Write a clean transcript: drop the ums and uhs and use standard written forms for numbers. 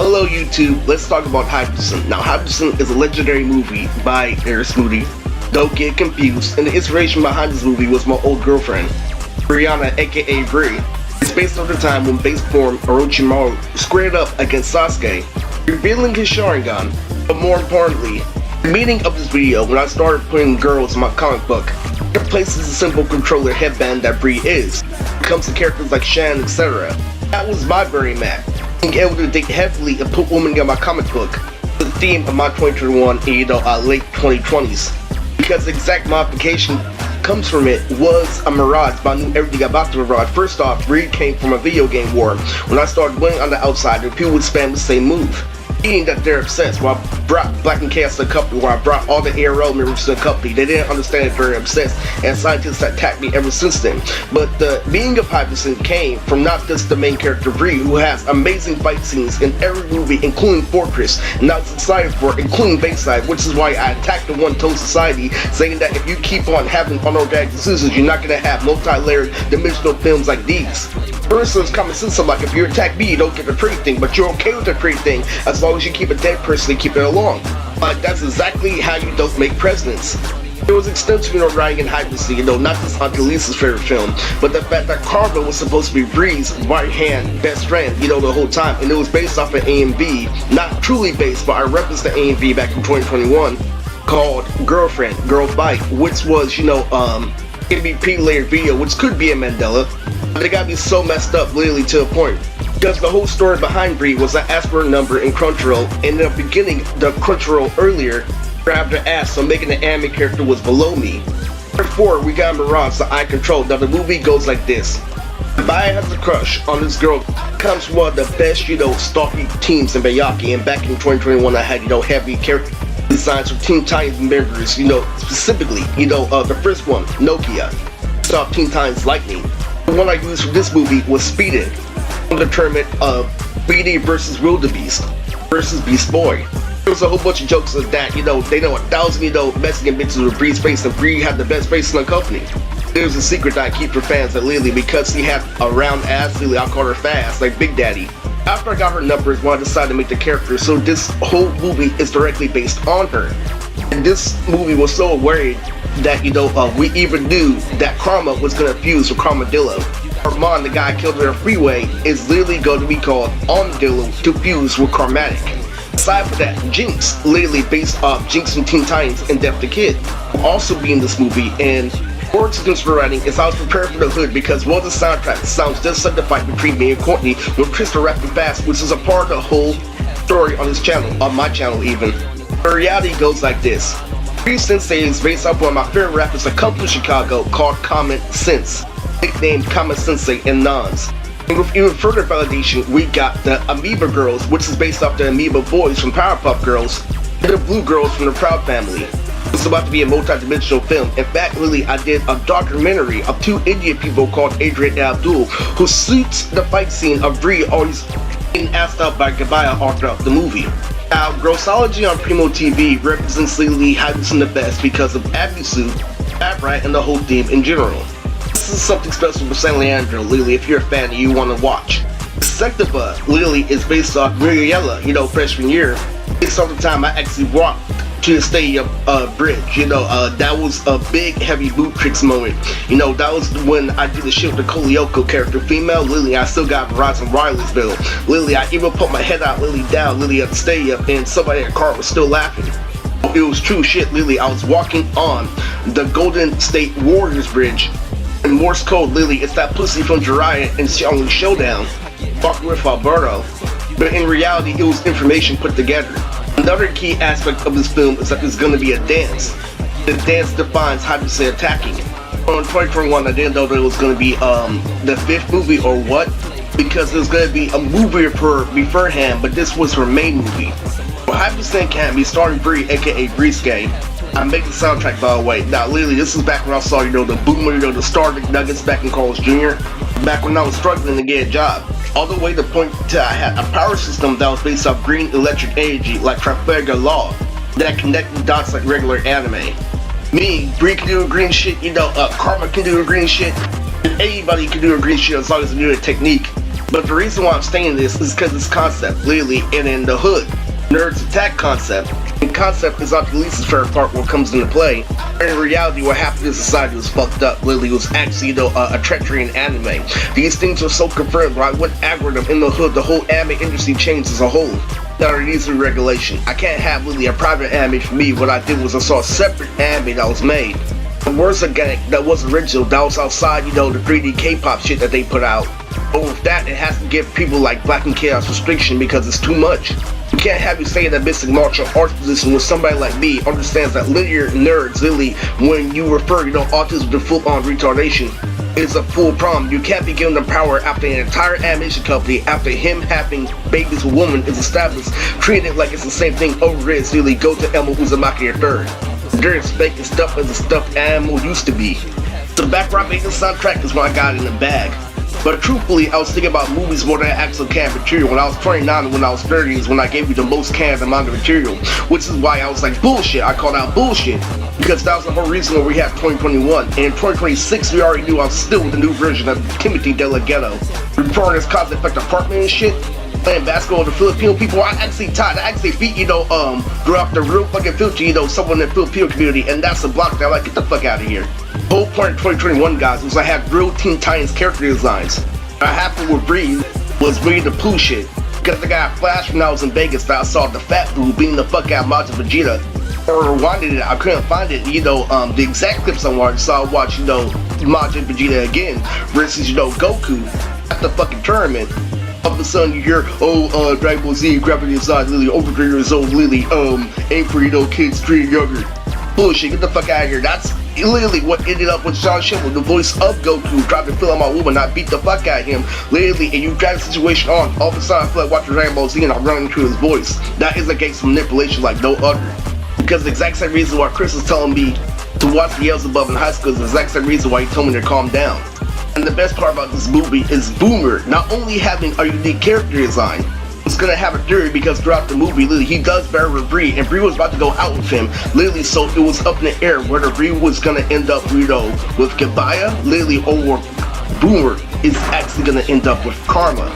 Hello YouTube, let's talk about Hiveenson. Now Hiveenson is a legendary movie by Smoothie. Don't get confused, and the inspiration behind this movie was my old girlfriend, Brianna aka Bri. It's based on the time when base form Orochimaru squared up against Sasuke, revealing his Sharingan. But more importantly, the meaning of this video when I started putting girls in my comic book, it replaces the simple controller headband that Bri is. It comes to characters like Shan, etc. That was my very map. Being able to date heavily and put women in my comic book, the theme of my 2021 and late 2020s. Because the exact modification comes from it was a mirage, but I knew everything about the mirage. First off, Bri came from a video game war. When I started winning on the outside, people would spam the same move. Meaning that they're obsessed. When I brought Black and Chaos to the company, when I brought all the ARL members to the company, they didn't understand that they're obsessed, and scientists attacked me ever since then. But the meaning of Hiveenson came from not just the main character Bri, who has amazing fight scenes in every movie, including Fortress, and now it's excited for, including Bayside, which is why I attacked the One-Tone Society, saying that if you keep on having unorganic diseases, you're not going to have multi-layered dimensional films like these. For instance, common sense of like, if you attack me, you don't get the trade thing, but you're okay with the trade thing as long as you keep a dead person and keep it along. Like, that's exactly how you don't make presidents. There was extensive writing in Hiveenson, not just Auntie Lisa's favorite film, but the fact that Carver was supposed to be Bri's right-hand best friend, the whole time, and it was based off of A&B, not truly based, but I referenced the A&B back in 2021, called Girlfriend, Girl Bite, which was, MVP layered video, which could be a Mandela, but it got me so messed up literally to a point. Because the whole story behind Bri was an aspirant number in Crunchyroll, and in the beginning, the Crunchyroll earlier grabbed her ass, so making the anime character was below me. Therefore, we got Mirage, so I control. Now the movie goes like this. Baya has a crush on this girl, comes from one of the best, stalky teams in Bayaki, and back in 2021 I had, heavy character designs for Teen Titans members, specifically, the first one, Nokia, saw Teen Titans Lightning. The one I used for this movie was Speedin', from the tournament of BD versus Wildebeest versus Beast Boy. There was a whole bunch of jokes of that, they know 1,000, Mexican bitches with Bri's face, and Bri had the best face in the company. There's a secret that I keep for fans at Lily, because she had a round ass, Lily, I call her fast, like Big Daddy. After I got her numbers, when I decided to make the character, so this whole movie is directly based on her. And this movie was so worried that, we even knew that Karma was going to fuse with Karmadillo. Armand, the guy I killed in the freeway, is literally going to be called Armadillo to fuse with Karmatic. Aside from that, Jinx, literally based off Jinx from Teen Titans and Death the Kid, will also be in this movie, and words against writing is I was prepared for the hood because one of the soundtracks sounds just like the fight between me and Courtney with Krista rapping fast, which is a part of the whole story on this channel, on my channel even. The reality goes like this. Bri Sensei is based off one of my favorite rappers that come from Chicago called Common Sense, nicknamed Common Sensei and Nonz. And with even further validation, we got the Amoeba Girls, which is based off the Amoeba Boys from Powerpuff Girls, and the Blue Girls from the Proud Family. It's about to be a multi-dimensional film. In fact, Lily, I did a documentary of two Indian people called Adrian and Abdul, who suits the fight scene of Bri always being asked out by Gabaya all throughout the movie. Now, Grossology on Primo TV represents Lily Hiveenson the best because of Abisu, Abrat, and the whole theme in general. This is something special for San Leandro, Lily, if you're a fan and you want to watch. Sectiva, Lily, is based off Muriella, freshman year. Based off the time I actually walked to the stadium bridge, that was a big heavy boot tricks moment. That was when I did the shit with the Kolioko character, female Lily. I still got Verizon Wireless bill. Lily, I even put my head out, Lily down, Lily at the stadium, and somebody in the car was still laughing. It was true shit, Lily. I was walking on the Golden State Warriors bridge. In Morse code, Lily, it's that pussy from Jiraiya and Xiangli Showdown, fucking with Alberto. But in reality, it was information put together. Another key aspect of this film is that there's going to be a dance. The dance defines Hiveenson attacking. On 2021, I didn't know that it was going to be the fifth movie or what, because there was going to be a movie for beforehand, but this was her main movie. Well, Hiveenson can be starring Bri, aka Briske. I make the soundtrack, by the way. Now, literally, this is back when I saw, the Boomer, the Star Nuggets back in college junior. Back when I was struggling to get a job. All the way to the point to I had a power system that was based off green electric energy, like Trafalgar Law, that connected dots like regular anime. Me, Bri can do a green shit, Karma can do a green shit, and anybody can do a green shit as long as they do a technique. But the reason why I'm saying this is because it's concept, literally, and in the hood, nerds attack concept. And concept is not the least favorite part when it comes into play. And in reality, what happened in society was fucked up. Literally, it was actually, a treachery in anime. These things are so confirmed by what algorithm in the hood, the whole anime industry changed as a whole. That there needs to be regulation. I can't have literally a private anime for me. What I did was I saw a separate anime that was made. The worst organic that was original, that was outside, the 3D K-pop shit that they put out. But with that, it has to give people like Black and Chaos restriction because it's too much. You can't have you stay in that basic martial arts position when somebody like me understands that linear nerds, literally, when you refer, autism to full-on retardation, is a full problem. You can't be given the power after an entire animation company, after him having babies with women is established, treating it like it's the same thing over it, literally go to Elmo Uzumaki your third. They're expecting stuff as a stuffed animal used to be. The background making soundtrack is what I got in the bag. But truthfully, I was thinking about movies more than actual canned material. When I was 29 and when I was 30 is when I gave you the most canned amount of material. Which is why I was like, bullshit. I called out bullshit. Because that was the whole reason why we had 2021. And in 2026, we already knew I was still with the new version of Timothy De La Ghetto. Reporting his cause effect apartment and shit. Playing basketball with the Filipino people. I actually beat, grew up the real fucking filter, someone in the Filipino community. And that's a block that I'm like, get the fuck out of here. The whole point of 2021, guys, was I had real Teen Titans character designs. What happened with Bree was Winnie the Pooh shit. Because I got a flash when I was in Vegas that I saw the fat boo beating the fuck out of Majin Vegeta. Or rewinded it, I couldn't find it, the exact clips I wanted, so I watched, Majin Vegeta again versus, Goku at the fucking tournament. All of a sudden you hear, Dragon Ball Z grabbing his eyes, Lily, over 3 years old, Lily, aim for, kids 3 younger. Bullshit, get the fuck out of here. That's literally what ended up with Sean Schimmel, the voice of Goku, trying to fill out my woman, not beat the fuck out of him. Literally, and you drag the situation on. All of a sudden, I feel like watching Dragon Ball Z and I'm running into his voice. That is a case of manipulation like no other. Because the exact same reason why Chris is telling me to watch Beelzebub in high school is the exact same reason why he told me to calm down. And the best part about this movie is Boomer not only having a unique character design, it's gonna have a theory because throughout the movie, literally, he does bear with Bree, and Bree was about to go out with him, literally, so it was up in the air whether Bree was gonna end up, with Kabaya, literally, or Boomer is actually gonna end up with Karma.